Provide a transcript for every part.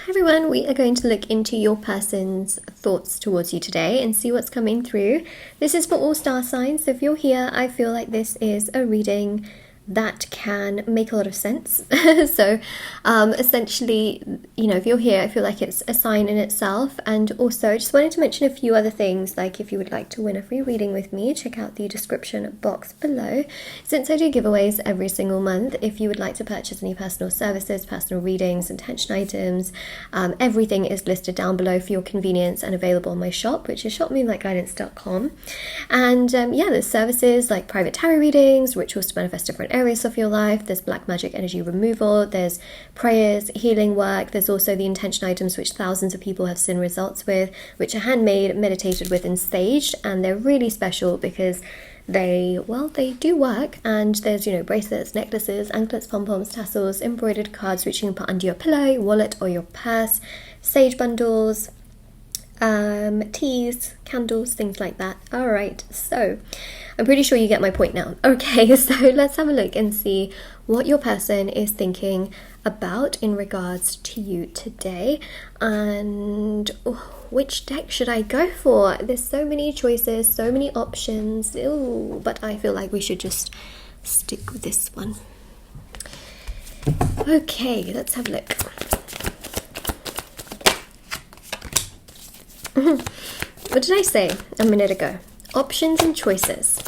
Hi everyone, we are going to look into your person's thoughts towards you today and see what's coming through. This is for all star signs, so if you're here, I feel like this is a reading that can make a lot of sense. So essentially, you know, if you're here, I feel like it's a sign in itself. And also I just wanted to mention a few other things, like if you would like to win a free reading with me, check out the description box below. Since I do giveaways every single month, if you would like to purchase any personal services, personal readings, intention items, everything is listed down below for your convenience and available on my shop, which is shopmoonlightguidance.com. And yeah, there's services like private tarot readings, rituals to manifest different areas of your life, there's black magic energy removal, there's prayers, healing work, there's also the intention items which thousands of people have seen results with, which are handmade, meditated with and staged, and they're really special because they do work. And there's, you know, bracelets, necklaces, anklets, pom-poms, tassels, embroidered cards which you can put under your pillow, your wallet or your purse, sage bundles, teas, candles, things like that. All right, so I'm pretty sure you get my point now. Okay, so let's have a look and see what your person is thinking about in regards to you today. And which deck should I go for? There's so many choices, so many options. Ooh, but I feel like we should just stick with this one. Okay, let's have a look. What did I say a minute ago? Options and choices.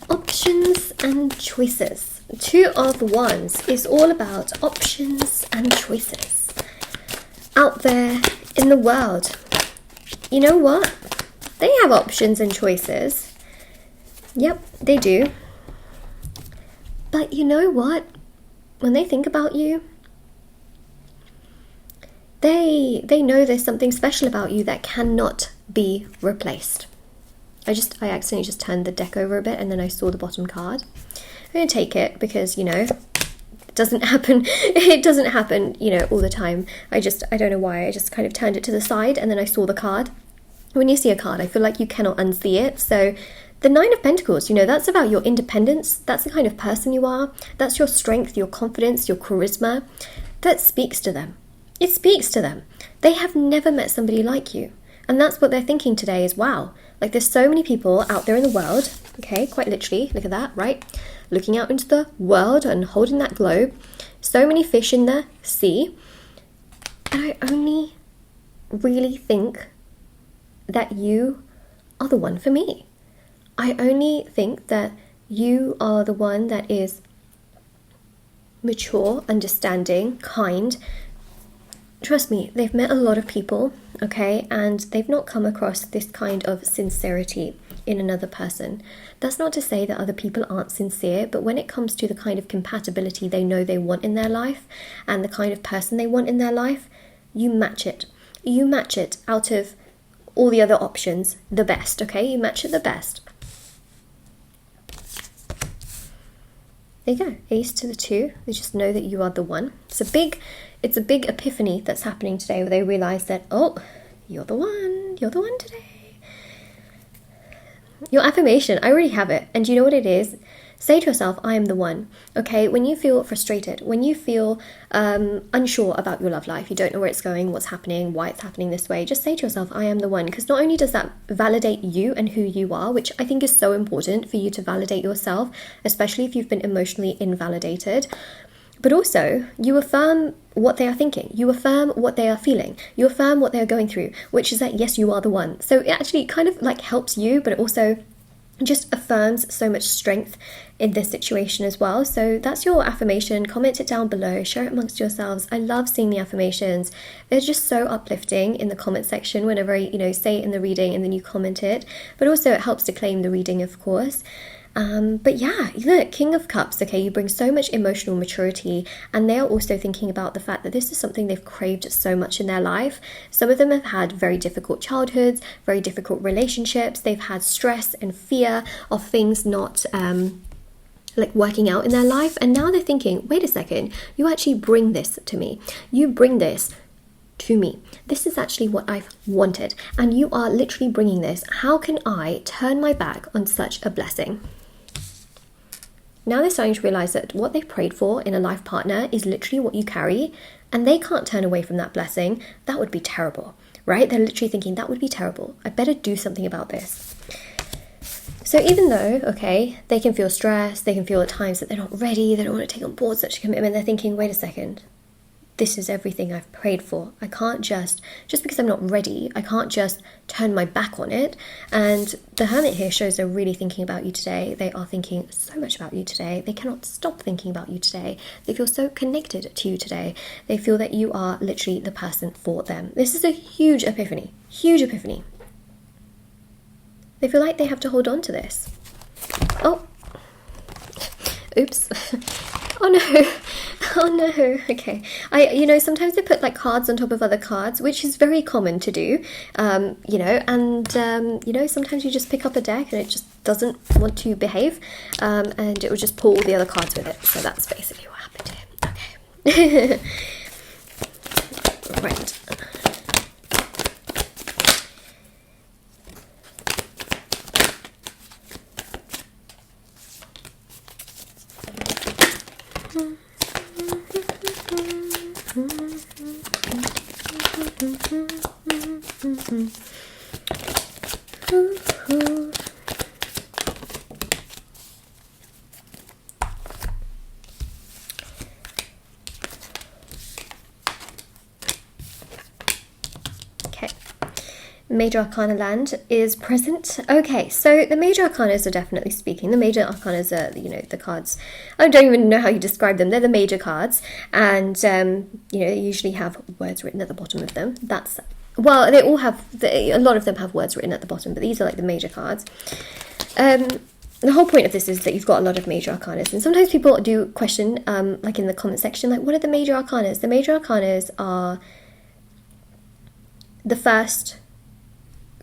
Options and choices. Two of Wands is all about options and choices. Out there in the world, you know what? They have options and choices. Yep, they do. But you know what? When they think about you, they know there's something special about you that cannot be replaced. I accidentally just turned the deck over a bit and then I saw the bottom card. I'm going to take it because, you know, it doesn't happen, you know, all the time. I don't know why, I just kind of turned it to the side and then I saw the card. When you see a card, I feel like you cannot unsee it. So the Nine of Pentacles, you know, that's about your independence. That's the kind of person you are. That's your strength, your confidence, your charisma. That speaks to them. It speaks to them. They have never met somebody like you. And that's what they're thinking today is, wow, like there's so many people out there in the world, okay, quite literally, look at that, right? Looking out into the world and holding that globe. So many fish in the sea. And I only really think that you are the one for me. I only think that you are the one that is mature, understanding, kind. Trust me, they've met a lot of people, okay, and they've not come across this kind of sincerity in another person. That's not to say that other people aren't sincere, but when it comes to the kind of compatibility they know they want in their life and the kind of person they want in their life, you match it. You match it out of all the other options the best, okay? You match it the best. There you go, Ace to the 2. They just know that you are the one. It's a big epiphany that's happening today where they realize that, oh, you're the one today. Your affirmation, I already have it. And you know what it is? Say to yourself, I am the one. Okay, when you feel frustrated, when you feel unsure about your love life, you don't know where it's going, what's happening, why it's happening this way, just say to yourself, I am the one. Because not only does that validate you and who you are, which I think is so important for you to validate yourself, especially if you've been emotionally invalidated, but also you affirm what they are thinking, you affirm what they are feeling, you affirm what they are going through, which is that yes, you are the one. So it actually kind of like helps you, but it also just affirms so much strength in this situation as well. So that's your affirmation. Comment it down below, share it amongst yourselves. I love seeing the affirmations. They're just so uplifting in the comment section whenever I, you know, say it in the reading and then you comment it, but also it helps to claim the reading, of course. But yeah, look, King of Cups, okay, you bring so much emotional maturity, and they are also thinking about the fact that this is something they've craved so much in their life. Some of them have had very difficult childhoods, very difficult relationships. They've had stress and fear of things not like working out in their life, and now they're thinking, wait a second, you actually bring this to me. You bring this to me. This is actually what I've wanted, and you are literally bringing this. How can I turn my back on such a blessing? Now they're starting to realize that what they've prayed for in a life partner is literally what you carry, and they can't turn away from that blessing. That would be terrible, right? They're literally thinking, that would be terrible. I better do something about this. So even though, okay, they can feel stressed, they can feel at times that they're not ready, they don't want to take on board such a commitment, they're thinking, wait a second, this is everything I've prayed for. I can't just because I'm not ready, I can't just turn my back on it. And the Hermit here shows they're really thinking about you today. They are thinking so much about you today. They cannot stop thinking about you today. They feel so connected to you today. They feel that you are literally the person for them. This is a huge epiphany, huge epiphany. They feel like they have to hold on to this. Oh, oops. Oh no. Oh no. Okay. Sometimes they put like cards on top of other cards, which is very common to do. Sometimes you just pick up a deck and it just doesn't want to behave, and it will just pull all the other cards with it. So that's basically what happened here. Okay. Right. Major Arcana land is present. Okay, so the Major Arcanas are definitely speaking. The Major Arcanas are, the cards. I don't even know how you describe them. They're the major cards, and they usually have words written at the bottom of them. They all have. A lot of them have words written at the bottom, but these are like the major cards. The whole point of this is that you've got a lot of Major Arcanas, and sometimes people do question, like in the comment section, like, what are the Major Arcanas? The Major Arcanas are the first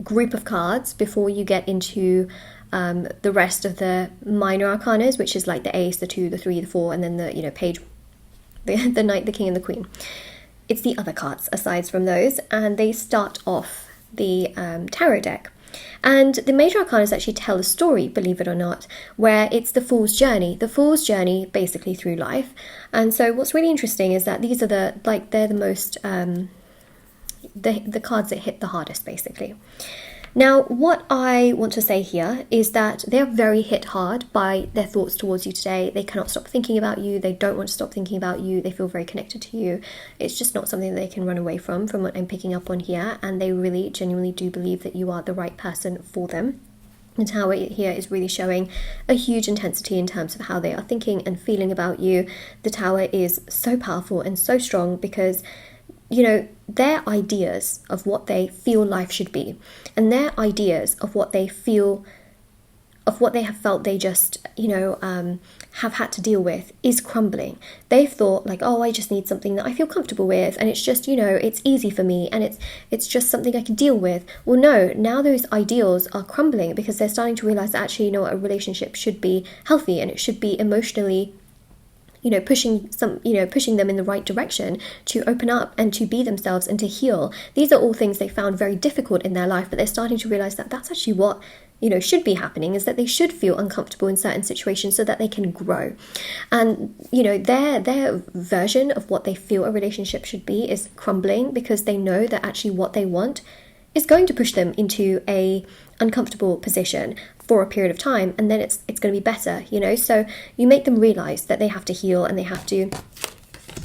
group of cards before you get into the rest of the minor arcanas, which is like the ace, the 2, the 3, the 4, and then the page, the knight, the king, and the queen. It's the other cards aside from those, and they start off the tarot deck. And the Major Arcanas actually tell a story, believe it or not, where it's the Fool's journey basically through life. And so what's really interesting is that these are they're the most the cards that hit the hardest, basically. Now, what I want to say here is that they're very hit hard by their thoughts towards you today. They cannot stop thinking about you. They don't want to stop thinking about you. They feel very connected to you. It's just not something that they can run away from what I'm picking up on here. And they really genuinely do believe that you are the right person for them. The Tower here is really showing a huge intensity in terms of how they are thinking and feeling about you. The Tower is so powerful and so strong because their ideas of what they feel life should be, and their ideas of what they feel, of what they have felt they just, have had to deal with is crumbling. They've thought like, oh, I just need something that I feel comfortable with, and it's just, it's easy for me, and it's just something I can deal with. Well, no, now those ideals are crumbling because they're starting to realize that actually, a relationship should be healthy, and it should be emotionally pushing them in the right direction to open up and to be themselves and to heal. These are all things they found very difficult in their life, but they're starting to realize that that's actually what should be happening, is that they should feel uncomfortable in certain situations so that they can grow. And their version of what they feel a relationship should be is crumbling because they know that actually what they want is going to push them into a uncomfortable position for a period of time, and then it's going to be better, so you make them realize that they have to heal and they have to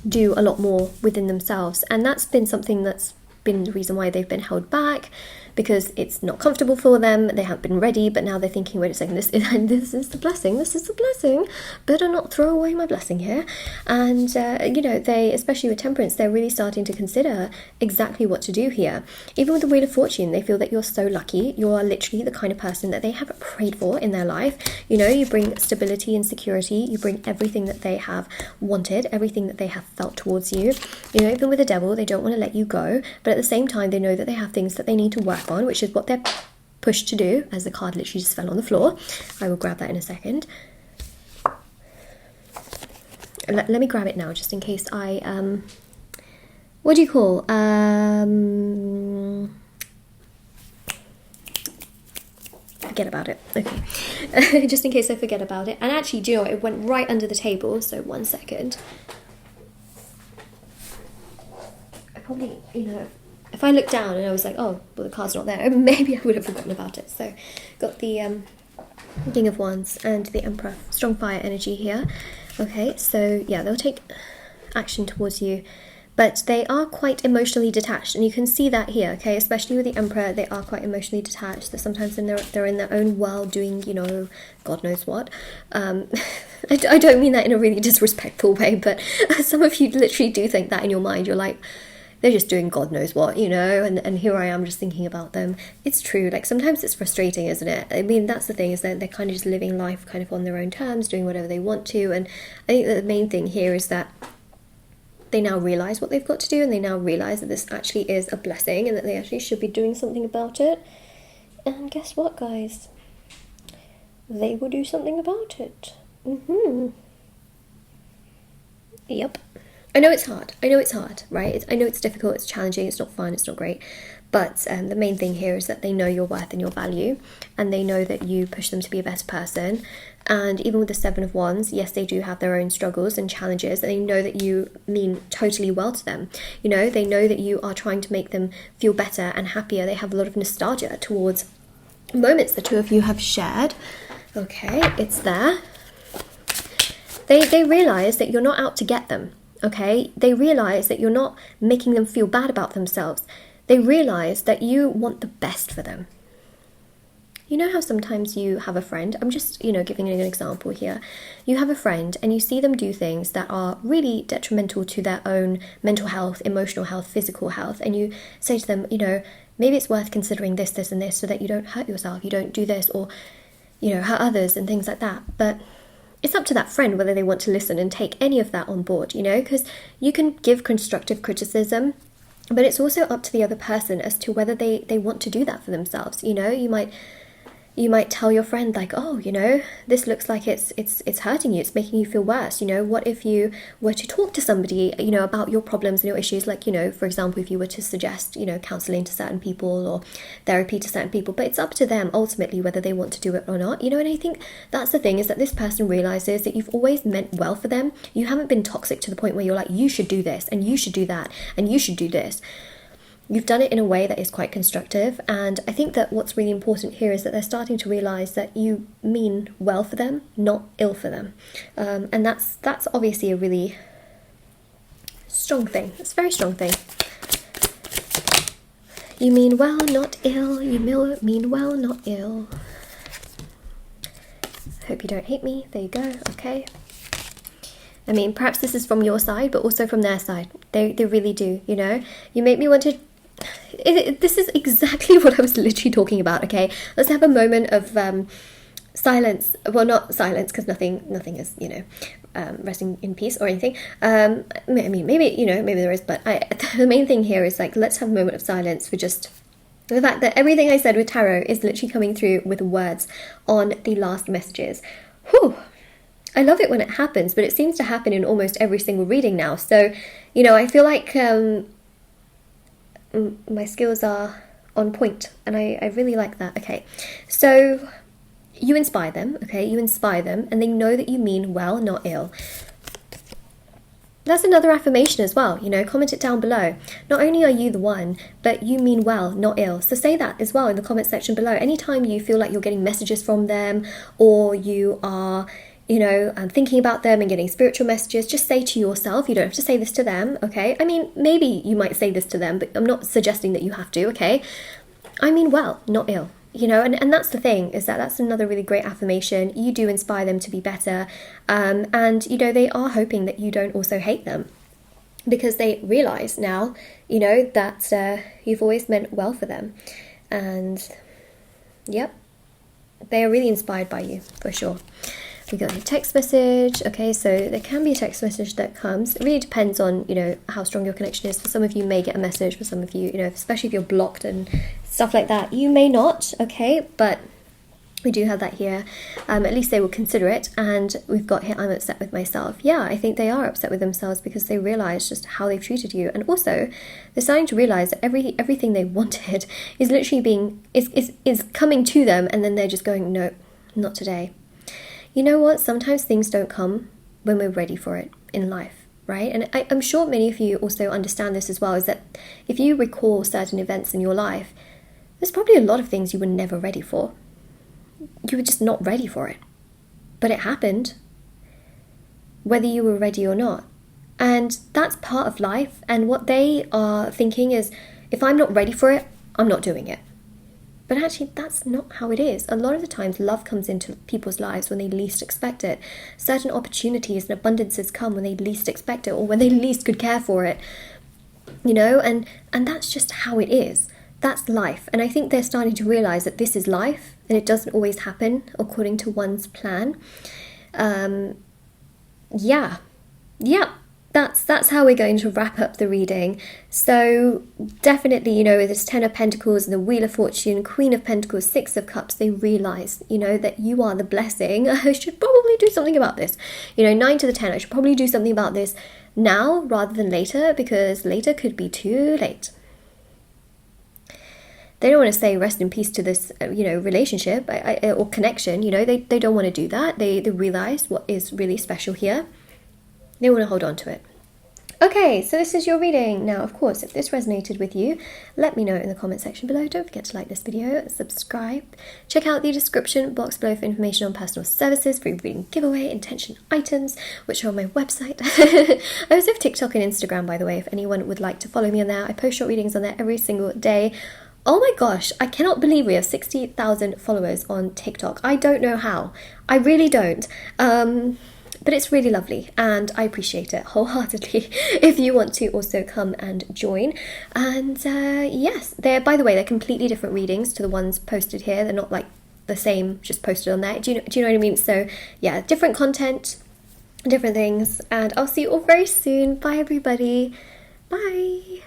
do a lot more within themselves. And that's been something that's been the reason why they've been held back, because it's not comfortable for them. They haven't been ready, but now they're thinking, wait a second, this is the blessing, better not throw away my blessing here. And they, especially with Temperance, they're really starting to consider exactly what to do here. Even with the Wheel of Fortune, they feel that you're so lucky. You are literally the kind of person that they have prayed for in their life. You bring stability and security. You bring everything that they have wanted, everything that they have felt towards you. Even with the Devil, they don't want to let you go, but at the same time, they know that they have things that they need to work on, which is what they're pushed to do, as the card literally just fell on the floor. I will grab that in a second. Let me grab it now, just in case I what do you call forget about it. Okay. Just in case I forget about it. And actually, do you know what? It went right under the table, so 1 second. I probably, you know, if I looked down and I was like, oh, well, the card's not there, maybe I would have forgotten about it. So, got the King of Wands and the Emperor. Strong fire energy here. Okay, so yeah, they'll take action towards you, but they are quite emotionally detached, and you can see that here, okay? Especially with the Emperor, they are quite emotionally detached. That sometimes they're in their own world doing, you know, God knows what. I don't mean that in a really disrespectful way, but some of you literally do think that in your mind. You're like, they're just doing God knows what, you know, and here I am just thinking about them. It's true, like sometimes it's frustrating, isn't it? I mean, that's the thing, is that they're kind of just living life kind of on their own terms, doing whatever they want to, and I think that the main thing here is that they now realise what they've got to do, and they now realise that this actually is a blessing and that they actually should be doing something about it. And guess what, guys? They will do something about it. Yep. I know it's hard. I know it's hard, right? I know it's difficult, it's challenging, it's not fun, it's not great. But the main thing here is that they know your worth and your value, and they know that you push them to be a better person. And even with the Seven of Wands, yes, they do have their own struggles and challenges, and they know that you mean totally well to them. You know, they know that you are trying to make them feel better and happier. They have a lot of nostalgia towards moments the two of you have shared. Okay, it's there. They realise that you're not out to get them. Okay, they realise that you're not making them feel bad about themselves. They realise that you want the best for them. You know how sometimes you have a friend, I'm just, you know, giving an example here. You have a friend and you see them do things that are really detrimental to their own mental health, emotional health, physical health, and you say to them, you know, maybe it's worth considering this, this and this so that you don't hurt yourself, you don't do this, or, you know, hurt others and things like that. But it's up to that friend whether they want to listen and take any of that on board, you know, because you can give constructive criticism, but it's also up to the other person as to whether they want to do that for themselves. You know, you might tell your friend, like, oh, you know, this looks like it's hurting you, it's making you feel worse. You know, what if you were to talk to somebody, you know, about your problems and your issues, like, you know, for example, if you were to suggest, you know, counselling to certain people or therapy to certain people, but it's up to them ultimately whether they want to do it or not, you know. And I think that's the thing, is that this person realises that you've always meant well for them. You haven't been toxic to the point where you're like, you should do this and you should do that and you should do this. You've done it in a way that is quite constructive, and I think that what's really important here is that they're starting to realise that you mean well for them, not ill for them. And that's obviously a really strong thing. It's a very strong thing. You mean well, not ill. You mean well, not ill. Hope you don't hate me. There you go. Okay. I mean, perhaps this is from your side, but also from their side. They really do, you know. You make me want to... this is exactly what I was literally talking about, okay? Let's have a moment of silence. Well, not silence, because nothing is, you know, resting in peace or anything. I mean, maybe, you know, maybe there is, but the main thing here is, like, let's have a moment of silence for just the fact that everything I said with tarot is literally coming through with words on the last messages. Whew! I love it when it happens, but it seems to happen in almost every single reading now. So, you know, I feel like my skills are on point, and I really like that. Okay, so you inspire them, okay? You inspire them, and they know that you mean well, not ill. That's another affirmation as well, you know, comment it down below. Not only are you the one, but you mean well, not ill. So say that as well in the comment section below. Anytime you feel like you're getting messages from them, or you are, you know, thinking about them and getting spiritual messages, just say to yourself, you don't have to say this to them, okay? I mean, maybe you might say this to them, but I'm not suggesting that you have to, okay? I mean well, not ill, you know, and that's the thing, is that that's another really great affirmation. You do inspire them to be better, and, you know, they are hoping that you don't also hate them, because they realise now, you know, that you've always meant well for them. And, yep, they are really inspired by you, for sure. We got a text message. Okay, so there can be a text message that comes. It really depends on, you know, how strong your connection is. For some of you, may get a message. For some of you, you know, especially if you're blocked and stuff like that, you may not. Okay, but We do have that here. At least they will consider it. And we've got here, I'm upset with myself. Yeah, I think they are upset with themselves because they realise just how they've treated you. And also, they're starting to realise that everything they wanted is literally is coming to them, and then they're just going, no, not today. You know what? Sometimes things don't come when we're ready for it in life, right? And I'm sure many of you also understand this as well, is that if you recall certain events in your life, there's probably a lot of things you were never ready for. You were just not ready for it. But it happened, whether you were ready or not. And that's part of life. And what they are thinking is, if I'm not ready for it, I'm not doing it. But actually, that's not how it is. A lot of the times, love comes into people's lives when they least expect it. Certain opportunities and abundances come when they least expect it, or when they least could care for it. You know, and that's just how it is. That's life. And I think they're starting to realise that this is life, and it doesn't always happen according to one's plan. Yeah, that's how we're going to wrap up the reading. So definitely, you know, with this Ten of Pentacles and the Wheel of Fortune, Queen of Pentacles, Six of Cups, they realise, you know, that you are the blessing. I should probably do something about this. You know, 9 to the 10, I should probably do something about this now rather than later, because later could be too late. They don't want to say rest in peace to this, you know, relationship or connection. You know, they don't want to do that. They realise what is really special here. They want to hold on to it. Okay, so this is your reading. Now, of course, if this resonated with you, let me know in the comment section below. Don't forget to like this video, subscribe. Check out the description box below for information on personal services, free reading giveaway, intention items, which are on my website. I also have TikTok and Instagram, by the way, if anyone would like to follow me on there. I post short readings on there every single day. Oh my gosh, I cannot believe we have 60,000 followers on TikTok. I don't know how. I really don't. But it's really lovely, and I appreciate it wholeheartedly if you want to also come and join. And yes, by the way, they're completely different readings to the ones posted here. They're not like the same, just posted on there. Do you know what I mean? So yeah, different content, different things, and I'll see you all very soon. Bye everybody. Bye.